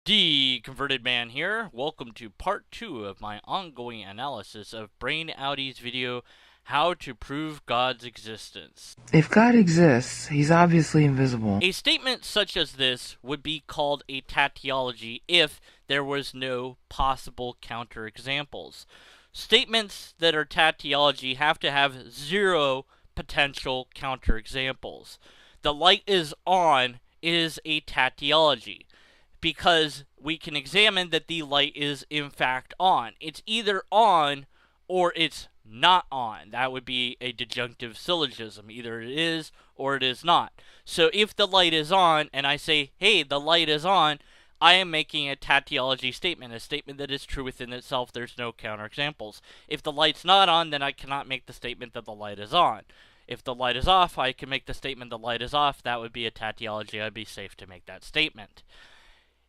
Converted Man here. Welcome to part 2 of my ongoing analysis of brainouty's video, How to Prove God's Existence. If God exists, he's obviously invisible. A statement such as this would be called a tautology if there was no possible counterexamples. Statements that are tautology have to have zero potential counterexamples. The light is on is a tautology, because we can examine that the light is in fact on. It's either on or it's not on. That would be a disjunctive syllogism. Either it is or it is not. So if the light is on and I say, hey, the light is on, I am making a tautology statement, a statement that is true within itself. There's no counterexamples. If the light's not on, then I cannot make the statement that the light is on. If the light is off, I can make the statement the light is off. That would be a tautology. I'd be safe to make that statement.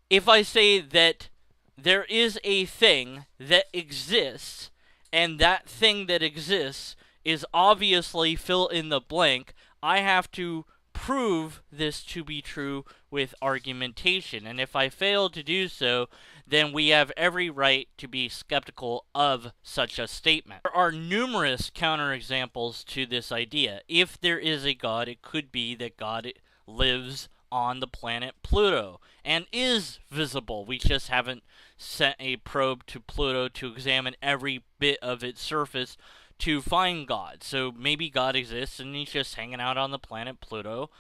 If I say that there is a thing that exists, and that thing that exists is obviously fill in the blank, I have to prove this to be true with argumentation. And if I fail to do so, then we have every right to be skeptical of such a statement. There are numerous counterexamples to this idea. If there is a God, it could be that God lives on the planet Pluto and is visible. We just haven't sent a probe to Pluto to examine every bit of its surface to find God. So maybe God exists and he's just hanging out on the planet Pluto.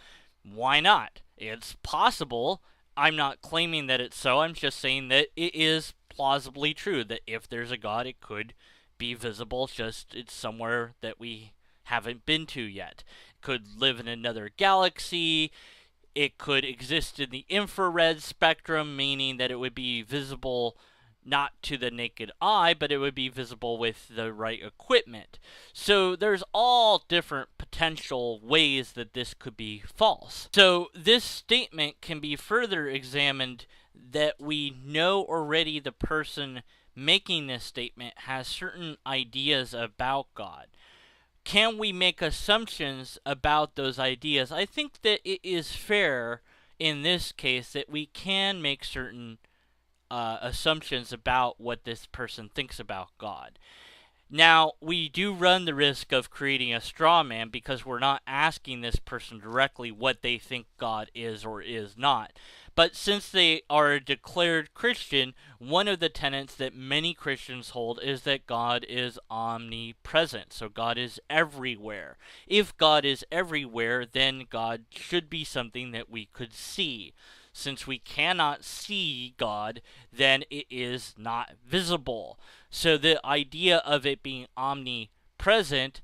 Why not? It's possible. I'm not claiming that it's so. I'm just saying that it is plausibly true that if there's a God, it could be visible. Just it's somewhere that we haven't been to yet. It could live in another galaxy. It could exist in the infrared spectrum, meaning that it would be visible not to the naked eye, but it would be visible with the right equipment. So there's all different potential ways that this could be false. So this statement can be further examined that we know already the person making this statement has certain ideas about God. Can we make assumptions about those ideas? I think that it is fair in this case that we can make certain assumptions about what this person thinks about God. Now, we do run the risk of creating a straw man because we're not asking this person directly what they think God is or is not. But since they are a declared Christian, one of the tenets that many Christians hold is that God is omnipresent. So God is everywhere. If God is everywhere, then God should be something that we could see. Since we cannot see God, then it is not visible. So the idea of it being omnipresent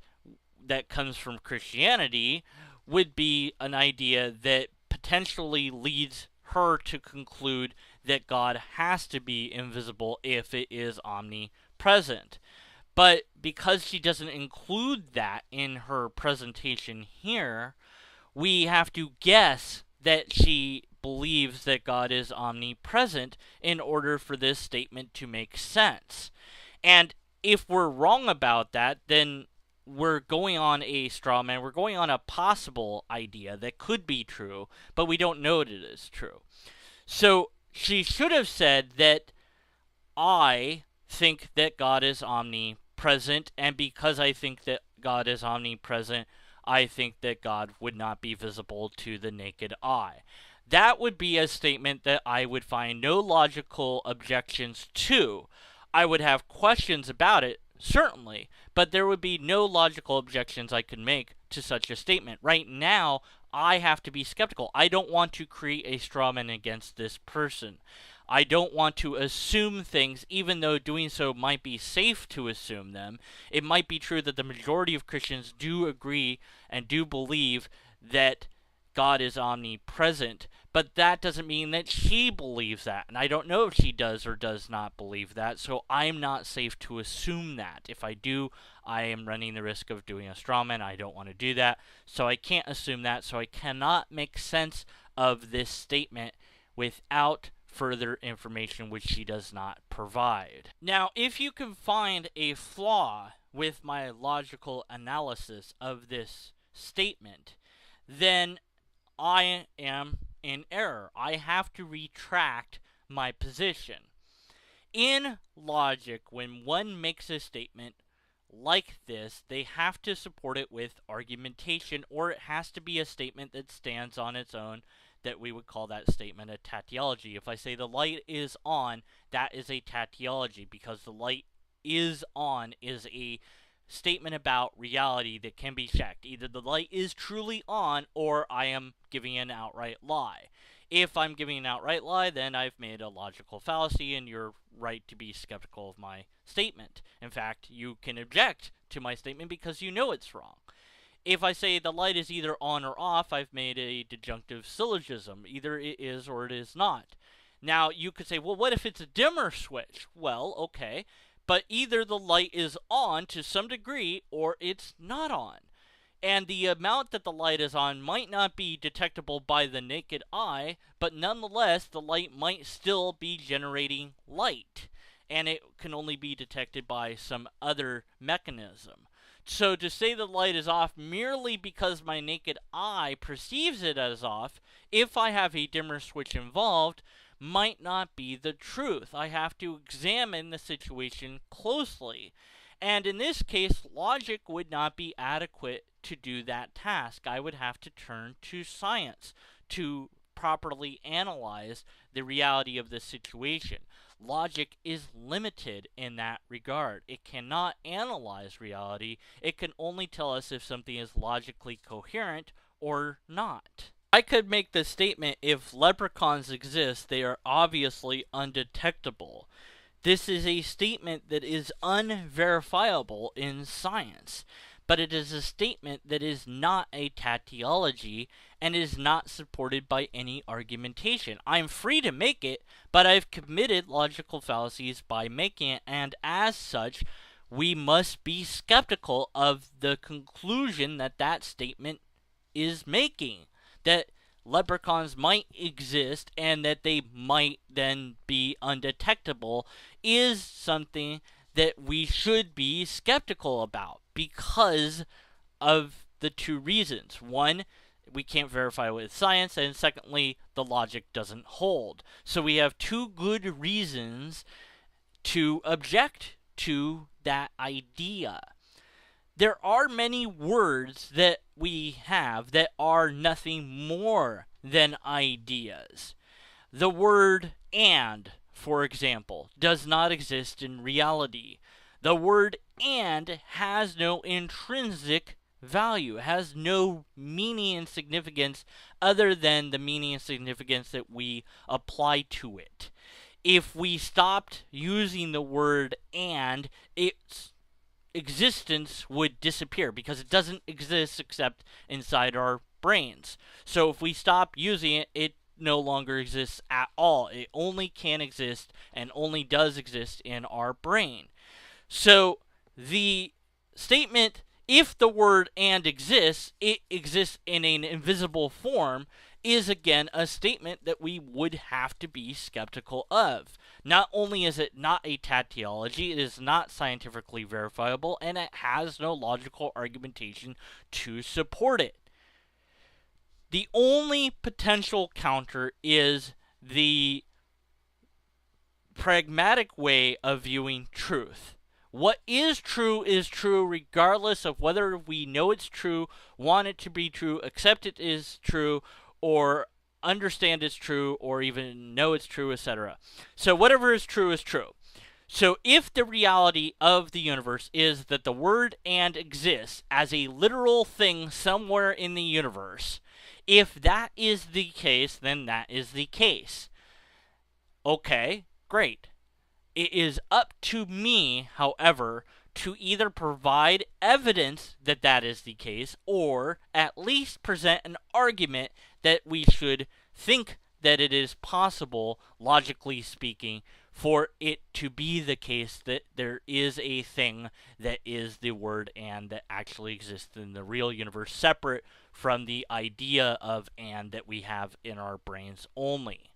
that comes from Christianity would be an idea that potentially leads her to conclude that God has to be invisible if it is omnipresent. But because she doesn't include that in her presentation here, we have to guess that she believes that God is omnipresent in order for this statement to make sense. And if we're wrong about that, then we're going on a straw man. We're going on a possible idea that could be true, but we don't know that it is true. So she should have said that I think that God is omnipresent, and because I think that God is omnipresent, I think that God would not be visible to the naked eye. That would be a statement that I would find no logical objections to. I would have questions about it, certainly, but there would be no logical objections I could make to such a statement. Right now, I have to be skeptical. I don't want to create a straw man against this person. I don't want to assume things, even though doing so might be safe to assume them. It might be true that the majority of Christians do agree and do believe that God is omnipresent, but that doesn't mean that she believes that. And I don't know if she does or does not believe that, so I'm not safe to assume that. If I do, I am running the risk of doing a straw man. I don't want to do that, so I can't assume that, so I cannot make sense of this statement without further information which she does not provide. Now, if you can find a flaw with my logical analysis of this statement, then I am in error. I have to retract my position. In logic, when one makes a statement like this, they have to support it with argumentation, or it has to be a statement that stands on its own, that we would call that statement a tautology. If I say the light is on, that is a tautology, because the light is on is a statement about reality that can be checked. Either the light is truly on, or I am giving an outright lie. If I'm giving an outright lie, then I've made a logical fallacy, and you're right to be skeptical of my statement. In fact, you can object to my statement because you know it's wrong. If I say the light is either on or off, I've made a disjunctive syllogism. Either it is or it is not. Now, you could say, well, what if it's a dimmer switch? Well, okay, but either the light is on to some degree or it's not on. And the amount that the light is on might not be detectable by the naked eye, but nonetheless, the light might still be generating light, and it can only be detected by some other mechanism. So to say the light is off merely because my naked eye perceives it as off, if I have a dimmer switch involved, might not be the truth. I have to examine the situation closely. And in this case, logic would not be adequate to do that task. I would have to turn to science to properly analyze the reality of the situation. Logic is limited in that regard. It cannot analyze reality. It can only tell us if something is logically coherent or not. I could make the statement, if leprechauns exist, they are obviously undetectable. This is a statement that is unverifiable in science, but it is a statement that is not a tautology and is not supported by any argumentation. I'm free to make it, but I've committed logical fallacies by making it, and as such, we must be skeptical of the conclusion that that statement is making. That leprechauns might exist and that they might then be undetectable is something that we should be skeptical about because of the two reasons. One, we can't verify with science, and secondly, the logic doesn't hold. So we have two good reasons to object to that idea. There are many words that we have that are nothing more than ideas. The word and, for example, does not exist in reality. The word and has no intrinsic value, has no meaning and significance other than the meaning and significance that we apply to it. If we stopped using the word and, its existence would disappear because it doesn't exist except inside our brains. So if we stop using it, it no longer exists at all. It only can exist and only does exist in our brain. So the statement, if the word and exists, it exists in an invisible form, is again a statement that we would have to be skeptical of. Not only is it not a tautology, it is not scientifically verifiable, and it has no logical argumentation to support it. The only potential counter is the pragmatic way of viewing truth. What is true regardless of whether we know it's true, want it to be true, accept it is true, or understand it's true, or even know it's true, etc. So whatever is true is true. So if the reality of the universe is that the word and exists as a literal thing somewhere in the universe, if that is the case, then that is the case. Okay, great. It is up to me, however, to either provide evidence that that is the case, or at least present an argument that we should think that it is possible, logically speaking, for it to be the case that there is a thing that is the word and that actually exists in the real universe, separate from the idea of and that we have in our brains only.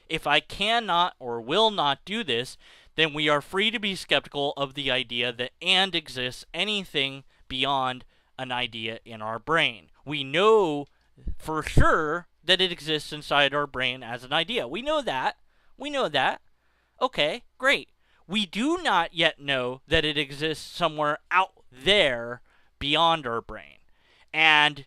If I cannot or will not do this, then we are free to be skeptical of the idea that and exists anything beyond an idea in our brain. We know for sure that it exists inside our brain as an idea. We know that. We know that. Okay, great. We do not yet know that it exists somewhere out there beyond our brain. And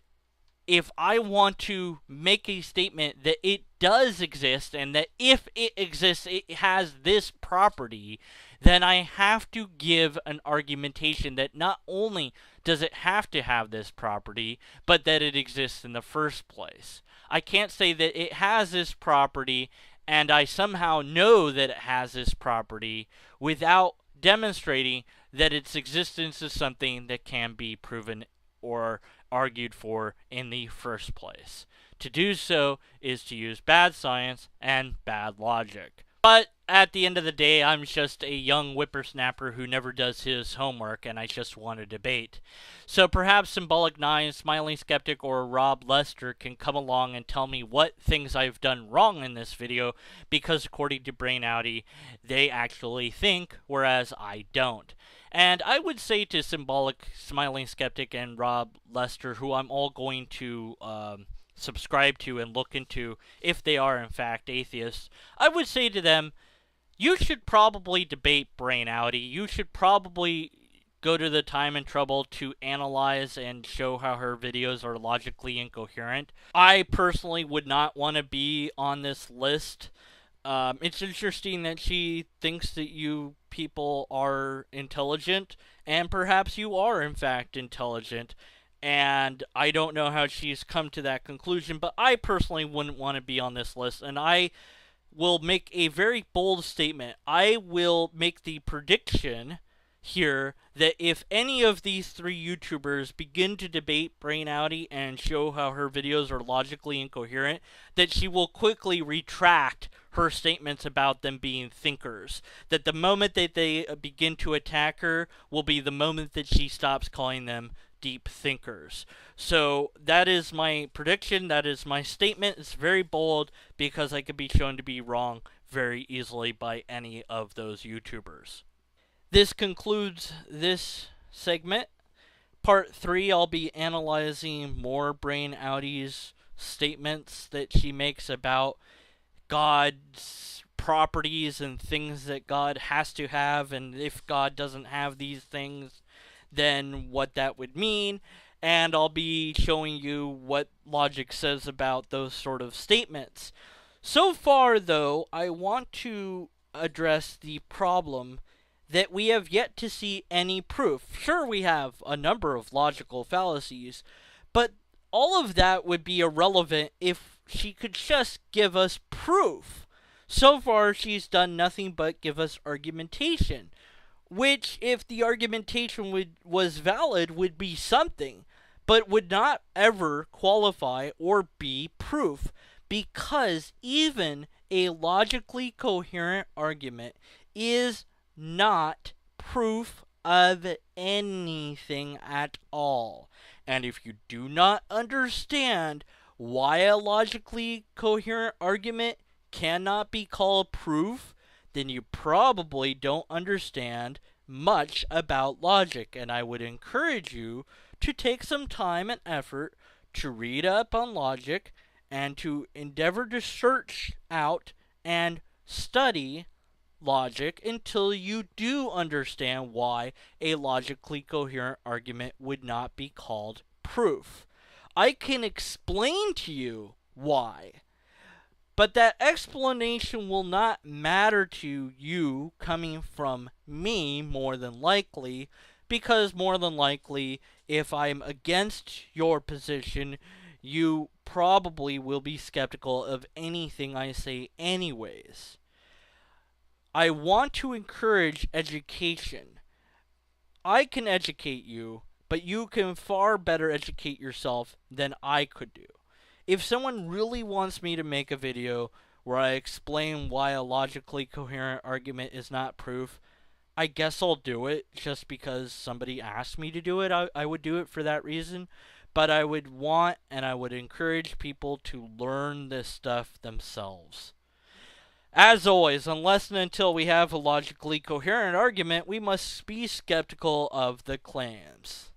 if I want to make a statement that it does exist and that if it exists, it has this property, then I have to give an argumentation that not only does it have to have this property, but that it exists in the first place. I can't say that it has this property and I somehow know that it has this property without demonstrating that its existence is something that can be proven or argued for in the first place. To do so is to use bad science and bad logic. But at the end of the day, I'm just a young whippersnapper who never does his homework, and I just want to debate. So perhaps Symbolic 9, Smiling Skeptic, or Rob Lester can come along and tell me what things I've done wrong in this video, because according to brainouty, they actually think, whereas I don't. And I would say to Symbolic, Smiling Skeptic, and Rob Lester, who I'm all going to subscribe to and look into if they are in fact atheists, I would say to them, you should probably debate brainouty. You should probably go to the time and trouble to analyze and show how her videos are logically incoherent. I personally would not want to be on this list. It's interesting that she thinks that you people are intelligent, and perhaps you are in fact intelligent, and I don't know how she's come to that conclusion, but I personally wouldn't want to be on this list, and I will make a very bold statement. I will make the prediction here that if any of these three YouTubers begin to debate brainouty and show how her videos are logically incoherent, that she will quickly retract her statements about them being thinkers. That the moment that they begin to attack her will be the moment that she stops calling them deep thinkers. So that is my prediction. That is my statement. It's very bold because I could be shown to be wrong very easily by any of those YouTubers. This concludes this segment. Part 3, I'll be analyzing more brainouty's statements that she makes about God's properties and things that God has to have, and if God doesn't have these things, then what that would mean. And I'll be showing you what logic says about those sort of statements. So far, though, I want to address the problem that we have yet to see any proof. Sure, we have a number of logical fallacies, but all of that would be irrelevant if she could just give us proof. So far, she's done nothing but give us argumentation, which, if the argumentation was valid, would be something, but would not ever qualify or be proof, because even a logically coherent argument is not proof of anything at all. And if you do not understand why a logically coherent argument cannot be called proof, then you probably don't understand much about logic. And I would encourage you to take some time and effort to read up on logic and to endeavor to search out and study logic until you do understand why a logically coherent argument would not be called proof. I can explain to you why, but that explanation will not matter to you coming from me more than likely, because more than likely, if I'm against your position, you probably will be skeptical of anything I say anyways. I want to encourage education. I can educate you, but you can far better educate yourself than I could do. If someone really wants me to make a video where I explain why a logically coherent argument is not proof, I guess I'll do it just because somebody asked me to do it. I would do it for that reason. But I would want and I would encourage people to learn this stuff themselves. As always, unless and until we have a logically coherent argument, we must be skeptical of the claims.